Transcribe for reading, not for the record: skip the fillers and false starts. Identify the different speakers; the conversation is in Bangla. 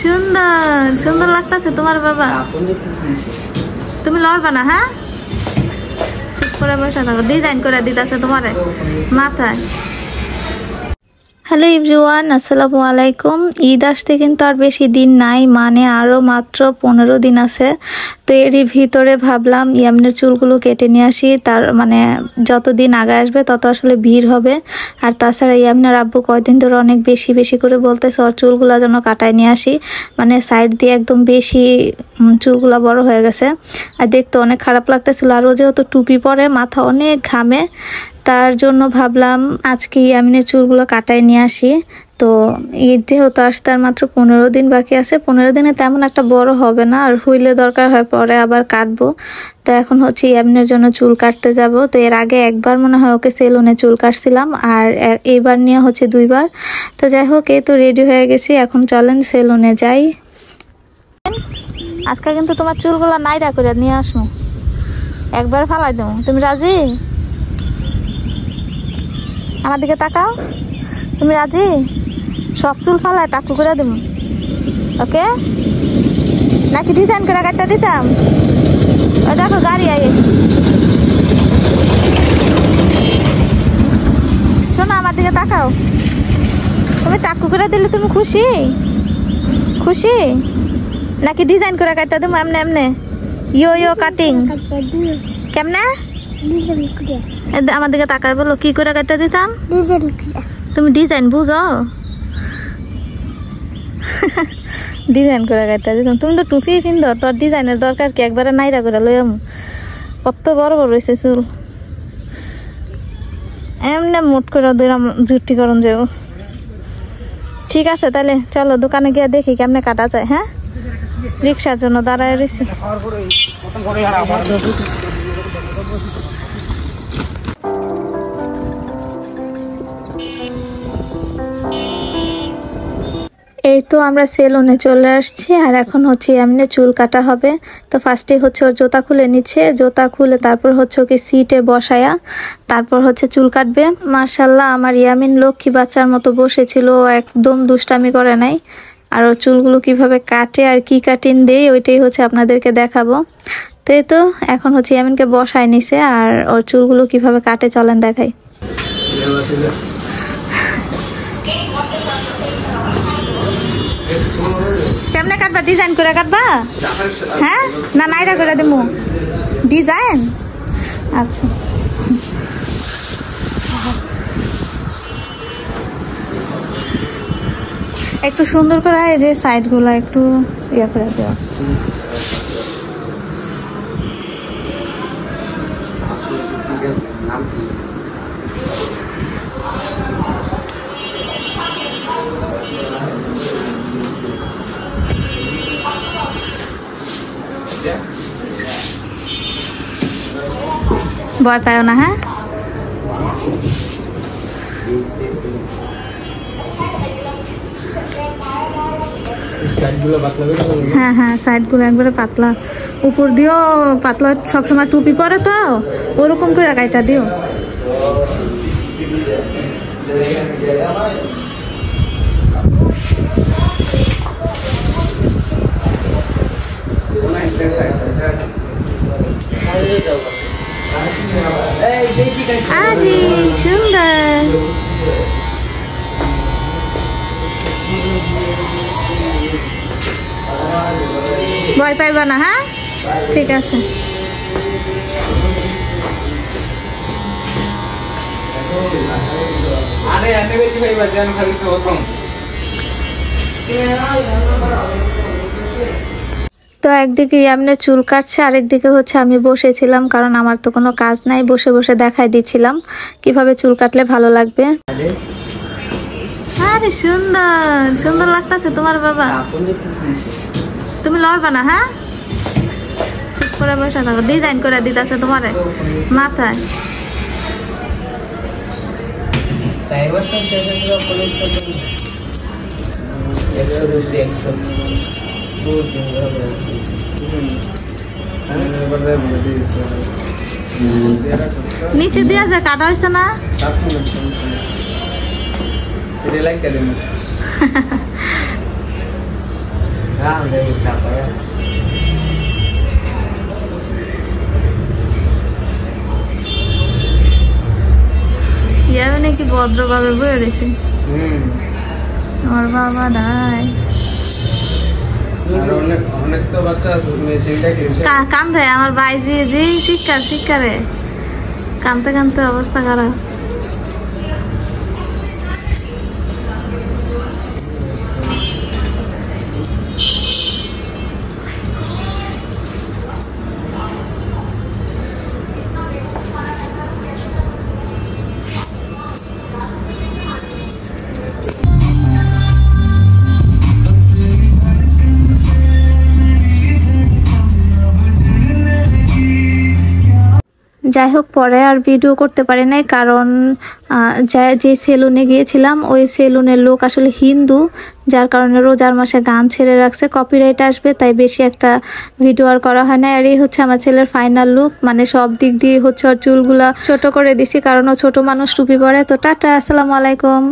Speaker 1: সুন্দর সুন্দর লাগতেছে তোমার বাবা। তুমি লড়বা না, হ্যাঁ? চুপ করে বসে থাকো, ডিজাইন করে দিতেছে তোমার মাথায়। হ্যালো এভরিওয়ান, আসসালামু আলাইকুম। ঈদ আসতে কিন্তু আর বেশি দিন নাই, মানে আরও মাত্র 15 দিন আছে। তো এরই ভিতরে ভাবলাম ইয়ামিনের চুলগুলো কেটে নিয়ে আসি। তার মানে যত দিন আগে আসবে তত আসলে ভিড় হবে। আর তাছাড়া ইয়ামিনের আব্বু কয়দিন ধরে অনেক বেশি বেশি করে বলতেছে ওর চুলগুলো যেন কাটায় নিয়ে আসি, মানে সাইড দিয়ে একদম বেশি চুলগুলো বড় হয়ে গেছে আর দেখতে অনেক খারাপ লাগতেছিল। আর ও যেহেতু টুপি পরে মাথা অনেক ঘামে, তার জন্য ভাবলাম আজকে ইয়ামিনের চুলগুলো কাটায় নিয়ে আসি। তো ঈদ যেহেতু আসতে আর মাত্র 15 দিন বাকি আছে, 15 দিনে তেমন একটা বড় হবে না, আর হইলে দরকার হয় পরে আবার কাটবো। তো এখন হচ্ছে ইয়ামিনের জন্য চুল কাটতে যাব। তো এর আগে একবার মনে হয় ওকে সেলুনে চুল কাটছিলাম, আর এইবার নিয়ে হচ্ছে 2 বার। তো যাই হোক, এই তো রেডি হয়ে গেছি, এখন চলেন সেলুনে যাই। আজকে কিন্তু তোমার চুলগুলো নাইরা করে নিয়ে আসবো, একবার ফালাই দেবো। তুমি রাজি? আমার দিকে তাকাও, তুমি রাজি? সব চুল ফালায় টাকু করে দেবো, ওকে? নাকি ডিজাইন করে কাটতে দিতাম? ওই দেখো গাড়ি আই। শোনো, আমার দিকে তাকাও। তুমি টাকু করে দিলে তুমি খুশি? খুশি নাকি ডিজাইন করে কাটতে দেবো? এমনে এমনে ইয়ো ইয়ো কাটিং কেমনে? আমার দিকে তাকায় বলো, কি করে কাটতে দিতাম? তুমি ডিজাইন বুঝো? ডিজাইন করে কাটতে দিতাম। তুমি তো টুপি কিনতো, তোর ডিজাইনের দরকার কি? একবারে নাইরা করে লই আম, কত বড় বড় হয়েছে চুল। এমনি মুট করে দিলাম জুটি করুন যাও। ঠিক আছে, তাহলে চলো দোকানে গিয়ে দেখি কেমনে কাটা যায়। হ্যাঁ, রিক্সার জন্য দাঁড়ায় রয়েছি। এই তো আমরা সেলুনে চলে আসছি, আর এখন হচ্ছে এমনি চুল কাটা হবে। তো ফার্স্টে হচ্ছে ওর জুতা খুলে নিচ্ছে, জুতা খুলে তারপর হচ্ছে ওকে সিটে বসায়া তারপর হচ্ছে চুল কাটবে। মাশাল্লাহ, আমার ইয়ামিন লক্ষ্মী বাচ্চার মতো বসেছিল, একদম দুষ্টামি করে নাই। আর ওর চুলগুলো কিভাবে কাটে আর কি কাটিং দেয় ওইটাই হচ্ছে আপনাদেরকে দেখাবো। তো এই তো এখন হচ্ছে ইয়ামিনকে বসায় নিছে, আর ওর চুলগুলো কিভাবে কাটে চলেন দেখাই। কেমনে কাটবা? ডিজাইন করে কাটবা? হ্যাঁ, না নাইরা করে দেবো ডিজাইন? আচ্ছা, একটু সুন্দর করে এই যে সাইড গুলা একটু ইয়া করে দেওয়া। ভয় পাও না? হ্যাঁ, হ্যাঁ হ্যাঁ, সাইড গুলো একবারে পাতলা, উপর দিও পাতলা। সবসময় টুপি পরে তো ওরকম করে কাইটা দিও। আরে সুন্দর, ভয় পাইবা না? হ্যাঁ, ঠিক আছে। তো একদিকে ইয়ামিনের চুল কাটছে, আরেকদিকে হচ্ছে আমি বসেছিলাম, কারণ আমার তো কোনো কাজ নাই, বসে বসে দেখাই দিচ্ছিলাম কিভাবে চুল কাটলে ভালো লাগবে। আরে সুন্দর সুন্দর লাগতেছে তোমার বাবা। তুমি লড়বা না? হ্যাঁ, চুপ করে বসে থাকো, ডিজাইন করে দিতেছে তোমার মাথায়। নিচে দিয়া যে কাটা হয়েছে না? ইয়ার নাকি ভদ্রভাবে বয়ে রয়েছে আমার বাবা নাই কান্দে আমার ভাই যে শিক্ষারে কানতে কানতে অবস্থা খারাপ। যাই হোক পরে আর ভিডিও করতে পারি নাই, কারণ যে সেলুনে গিয়েছিলাম ওই সেলুনের লোক আসলে হিন্দু, যার কারণে রোজার মাসে গান ছেড়ে রাখছে, কপিরাইট আসবে, তাই বেশি একটা ভিডিও আর করা হয় না। আর এই হচ্ছে আমার ছেলের ফাইনাল লুক, মানে সব দিক দিয়ে হচ্ছে ওর চুলগুলা ছোট করে দিছি, কারণ ও ছোট মানুষ টুপি পরে। তো টাটা, আসসালামু আলাইকুম।